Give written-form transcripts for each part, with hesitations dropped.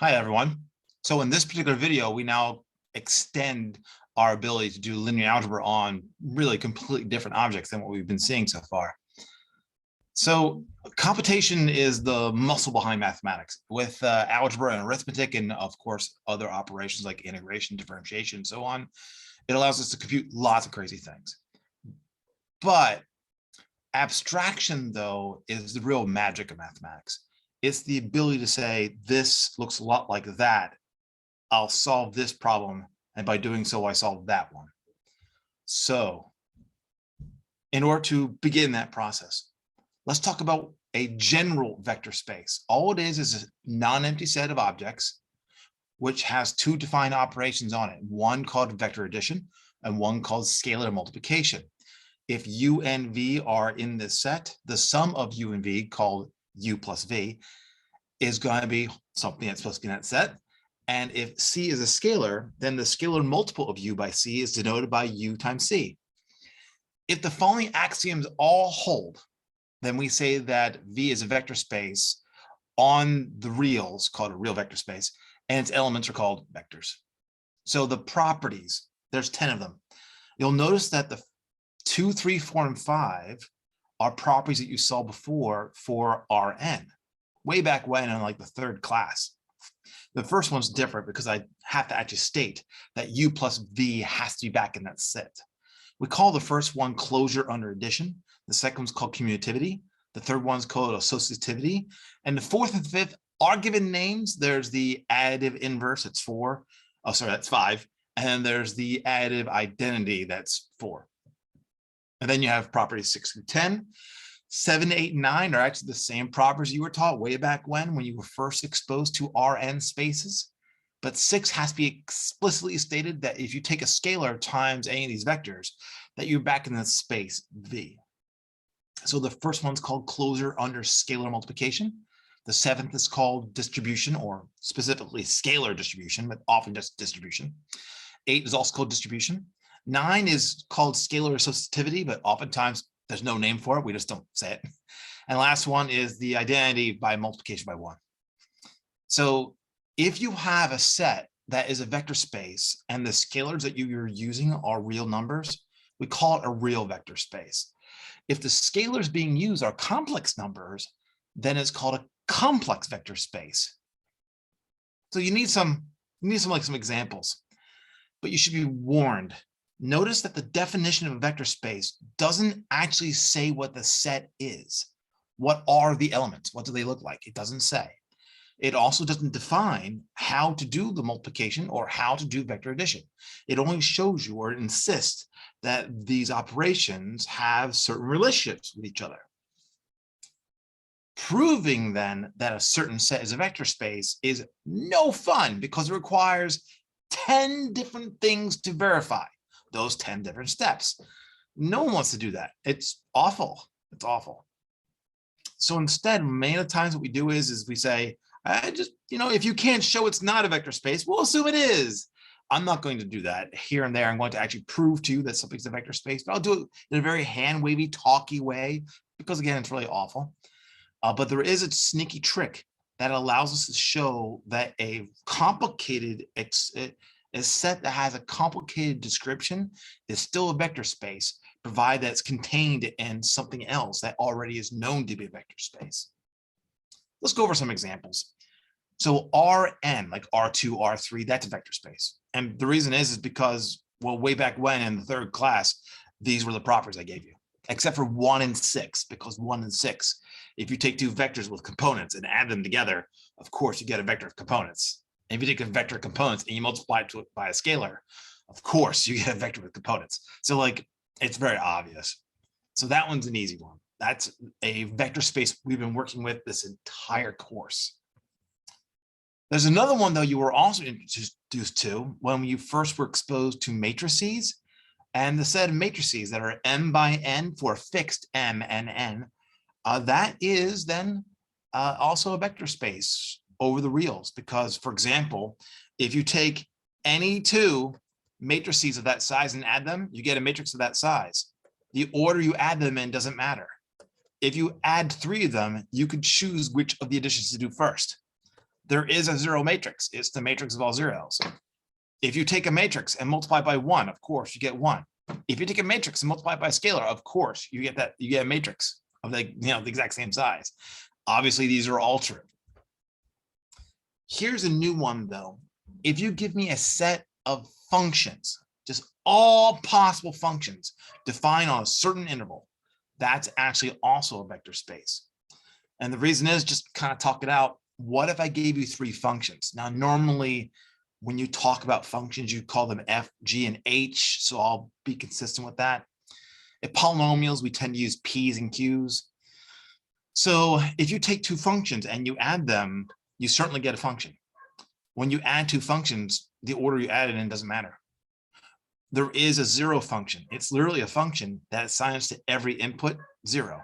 Hi, everyone. So in this particular video, we now extend our ability to do linear algebra on really completely different objects than what we've been seeing so far. So computation is the muscle behind mathematics. With algebra and arithmetic and, of course, other operations like integration, differentiation, and so on, it allows us to compute lots of crazy things. But abstraction, though, is the real magic of mathematics. It's the ability to say, this looks a lot like that. I'll solve this problem, and by doing so, I solve that one. So in order to begin that process, let's talk about a general vector space. All it is a non-empty set of objects, which has two defined operations on it, one called vector addition and one called scalar multiplication. If u and v are in this set, the sum of u and v, called u plus v, is going to be something that's supposed to be in that set. And if c is a scalar, then the scalar multiple of u by c is denoted by u times c. If the following axioms all hold, then we say that V is a vector space on the reals, called a real vector space, and its elements are called vectors. So the properties, there's 10 of them. You'll notice that the 2, 3, 4, and 5 are properties that you saw before for Rn, way back when in like the third class. The first one's different because I have to actually state that u plus v has to be back in that set. We call the first one closure under addition. The second one's called commutativity. The third one's called associativity. And the fourth and fifth are given names. There's the additive inverse, it's 4. Oh, sorry, that's 5. And then there's the additive identity, that's 4. And then you have properties 6 through 10. 7, 8, and 9 are actually the same properties you were taught way back when you were first exposed to Rn spaces. But 6 has to be explicitly stated that if you take a scalar times any of these vectors, that you're back in the space V. So the first one's called closure under scalar multiplication. The seventh is called distribution, or specifically scalar distribution, but often just distribution. 8 is also called distribution. 9 is called scalar associativity, but oftentimes there's no name for it. We just don't say it. And last one is the identity by multiplication by 1. So if you have a set that is a vector space and the scalars that you're using are real numbers, we call it a real vector space. If the scalars being used are complex numbers, then it's called a complex vector space. So you need some examples, but you should be warned. Notice that the definition of a vector space doesn't actually say what the set is. What are the elements? What do they look like? It doesn't say. It also doesn't define how to do the multiplication or how to do vector addition. It only shows you or insists that these operations have certain relationships with each other. Proving then that a certain set is a vector space is no fun because it requires 10 different things to verify those 10 different steps. No one wants to do that. It's awful. It's awful. So instead, many of the times what we do is we say, if you can't show it's not a vector space, we'll assume it is. I'm not going to do that here and there. I'm going to actually prove to you that something's a vector space, but I'll do it in a very hand-wavy, talky way, because again, it's really awful. But there is a sneaky trick that allows us to show that a complicated a set that has a complicated description is still a vector space, provided that it's contained in something else that already is known to be a vector space. Let's go over some examples. So Rn, like R2, R3, that's a vector space. And the reason is because, well, way back when in the third class, these were the properties I gave you, except for 1 and 6, because 1 and 6, if you take two vectors with components and add them together, of course, you get a vector of components. And if you take a vector of components and you multiply it by a scalar, of course, you get a vector with components. So like, it's very obvious. So that one's an easy one. That's a vector space we've been working with this entire course. There's another one, though, you were also introduced to when you first were exposed to matrices and the set of matrices that are m by n for fixed m and n. That is then also a vector space over the reals, because, for example, if you take any two matrices of that size and add them, you get a matrix of that size. The order you add them in doesn't matter. If you add 3 of them, you could choose which of the additions to do first. there is a zero matrix. It's the matrix of all zeros. If you take a matrix and multiply by 1, of course, you get 1. If you take a matrix and multiply by a scalar, of course, you get a matrix of the exact same size. Obviously, these are all true. Here's a new one, though. If you give me a set of functions, just all possible functions defined on a certain interval, that's actually also a vector space. And the reason is, just kind of talk it out. What if I gave you 3 functions? Now, normally, when you talk about functions, you call them f, g, and h. So I'll be consistent with that. If polynomials, we tend to use p's and q's. So if you take 2 functions and you add them, you certainly get a function. When you add 2 functions, the order you add it in doesn't matter. There is a zero function. It's literally a function that assigns to every input 0.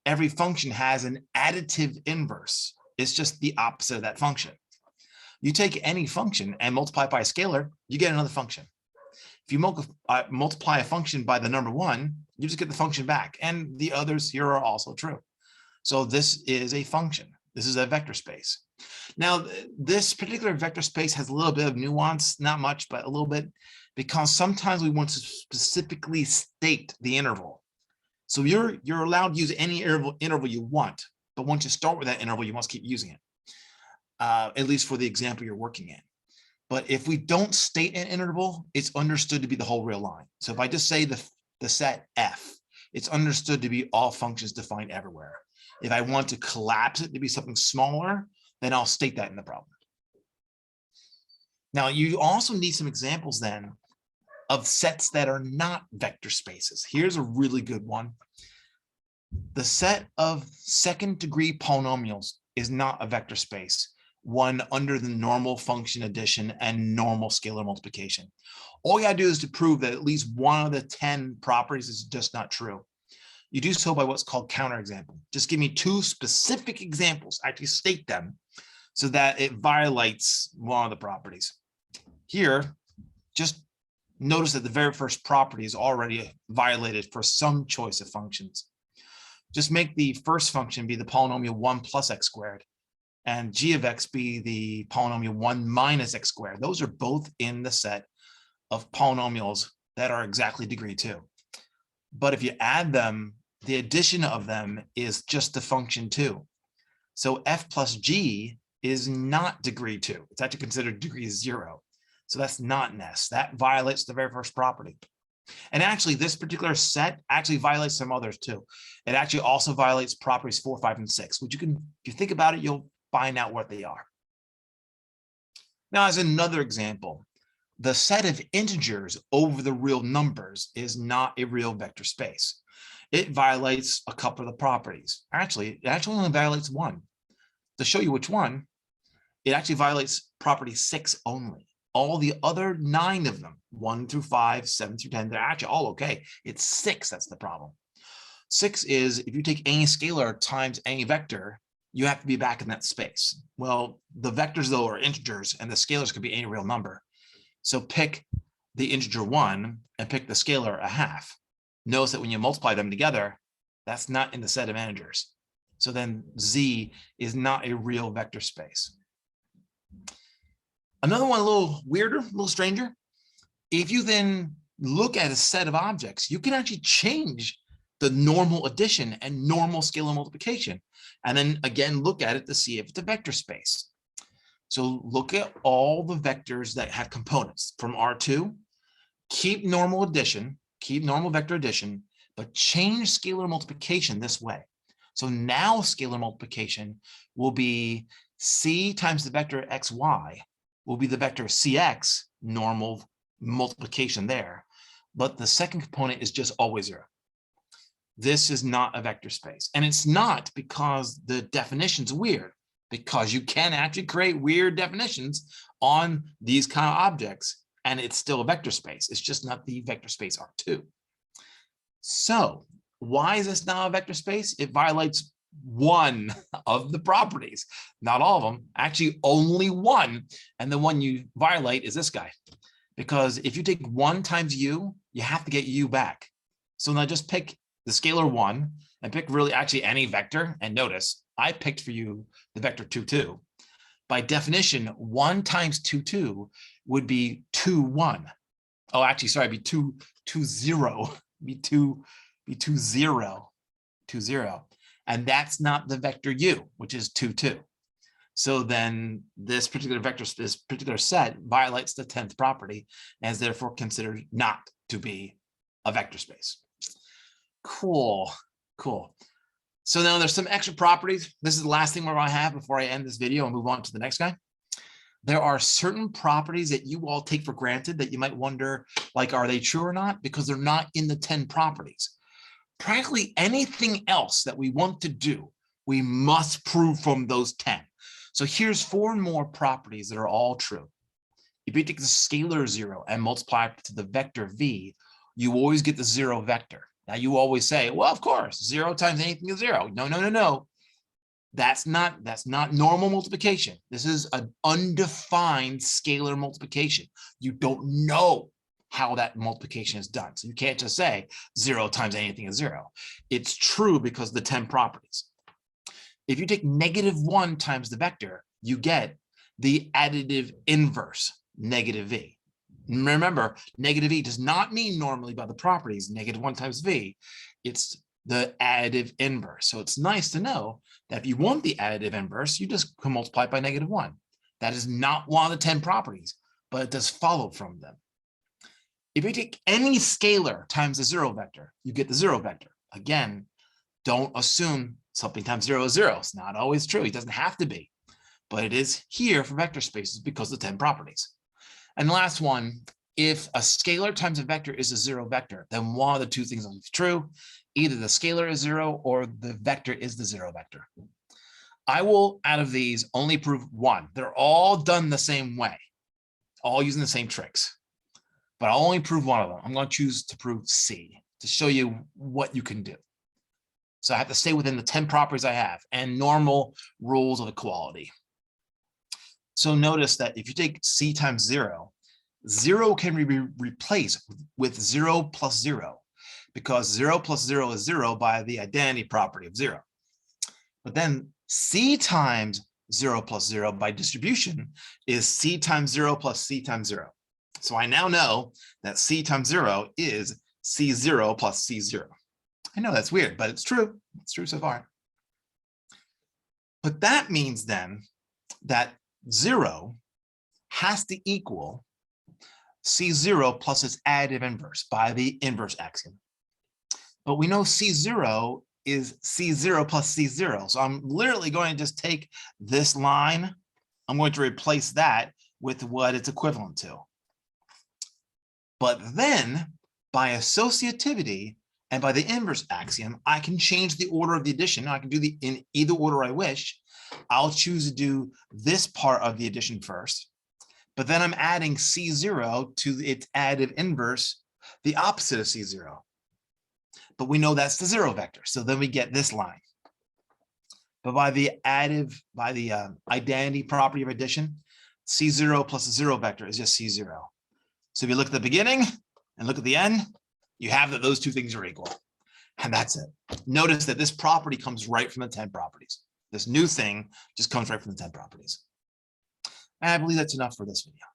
Every function has an additive inverse. It's just the opposite of that function. You take any function and multiply it by a scalar, you get another function. If you multiply a function by the number 1, you just get the function back. And the others here are also true. So this is a function. This is a vector space. Now, this particular vector space has a little bit of nuance, not much, but a little bit, because sometimes we want to specifically state the interval. So you're allowed to use any interval you want, but once you start with that interval, you must keep using it, at least for the example you're working in. But if we don't state an interval, it's understood to be the whole real line. So if I just say the set f, it's understood to be all functions defined everywhere. If I want to collapse it to be something smaller, then I'll state that in the problem. Now, you also need some examples then of sets that are not vector spaces. Here's a really good one. The set of second-degree polynomials is not a vector space, one under the normal function addition and normal scalar multiplication. All you gotta do is to prove that at least one of the 10 properties is just not true. You do so by what's called counterexample. Just give me 2 specific examples, actually state them, so that it violates one of the properties. Here, just notice that the very first property is already violated for some choice of functions. Just make the first function be the polynomial 1 plus x squared, and g of x be the polynomial 1 minus x squared. Those are both in the set of polynomials that are exactly degree 2. But if you add them, the addition of them is just the function 2. So f plus g is not degree 2. It's actually considered degree 0. So that's not an S. That violates the very first property. And actually, this particular set actually violates some others too. It actually also violates properties 4, 5, and 6, which you can, if you think about it, you'll find out what they are. Now, as another example, the set of integers over the real numbers is not a real vector space. It violates a couple of the properties. Actually, it actually only violates one. To show you which one, it actually violates property 6 only. All the other 9 of them, 1 through 5, 7 through 10, they're actually all okay. It's 6 that's the problem. 6 is if you take any scalar times any vector, you have to be back in that space. Well, the vectors, though, are integers, and the scalars could be any real number. So pick the integer 1 and pick the scalar a half. Notice that when you multiply them together, that's not in the set of integers. So then Z is not a real vector space. Another one a little weirder, a little stranger. If you then look at a set of objects, you can actually change the normal addition and normal scalar multiplication. And then again, look at it to see if it's a vector space. So look at all the vectors that have components from R2, keep normal addition, keep normal vector addition, but change scalar multiplication this way. So now scalar multiplication will be C times the vector xy will be the vector cx, normal multiplication there, but the second component is just always 0. This is not a vector space, and it's not because the definition's weird, because you can actually create weird definitions on these kind of objects, and it's still a vector space. It's just not the vector space R2. So why is this not a vector space? It violates one of the properties, not all of them, actually only one. And the one you violate is this guy, because if you take 1 times u, you have to get u back. So now just pick the scalar 1 and pick really actually any vector. And notice I picked for you the vector 2, 2. by definition, 1 times 2, 2 would be 2, 1. Oh, actually, sorry, it'd be 2, 2, 0. Be 2, 0, 2, 0. And that's not the vector u, which is 2, 2. So then this particular vector, this particular set violates the 10th property and is therefore considered not to be a vector space. Cool, cool. So now there's some extra properties. This is the last thing we're going to have before I end this video and move on to the next guy. There are certain properties that you all take for granted that you might wonder, like, are they true or not? Because they're not in the 10 properties. Practically anything else that we want to do, we must prove from those 10. So here's 4 more properties that are all true. If you take the scalar 0 and multiply it to the vector v, you always get the 0 vector. Now you always say, well, of course, 0 times anything is 0. No, no, no, no. That's not normal multiplication. This is an undefined scalar multiplication. You don't know how that multiplication is done. So you can't just say 0 times anything is 0. It's true because of the 10 properties. If you take -1 times the vector, you get the additive inverse, negative v. Remember, negative v does not mean normally by the properties, -1 times v. It's the additive inverse. So it's nice to know that if you want the additive inverse, you just can multiply it by -1. That is not one of the 10 properties, but it does follow from them. If you take any scalar times the 0 vector, you get the 0 vector. Again, don't assume something times 0 is 0. It's not always true. It doesn't have to be, but it is here for vector spaces because of the 10 properties. And the last one, if a scalar times a vector is a 0 vector, then one of the 2 things is true. Either the scalar is 0 or the vector is the 0 vector. I will, out of these, only prove 1. They're all done the same way, all using the same tricks. But I'll only prove 1 of them. I'm going to choose to prove C to show you what you can do. So I have to stay within the 10 properties I have and normal rules of equality. So notice that if you take C times 0, 0 can be replaced with 0 plus 0 because 0 plus 0 is 0 by the identity property of 0. But then C times 0 plus 0 by distribution is C times 0 plus C times 0. So I now know that C times 0 is C0 plus C0. I know that's weird, but it's true. It's true so far. But that means then that 0 has to equal C0 plus its additive inverse by the inverse axiom. But we know C0 is C0 plus C0. So I'm literally going to just take this line. I'm going to replace that with what it's equivalent to. But then by associativity and by the inverse axiom, I can change the order of the addition. I can do the in either order I wish. I'll choose to do this part of the addition first, but then I'm adding C0 to its additive inverse, the opposite of C0. But we know that's the 0 vector. So then we get this line. But by the identity property of addition, C0 plus the 0 vector is just C0. So if you look at the beginning and look at the end, you have that those 2 things are equal. And that's it. Notice that this property comes right from the 10 properties. This new thing just comes right from the 10 properties. And I believe that's enough for this video.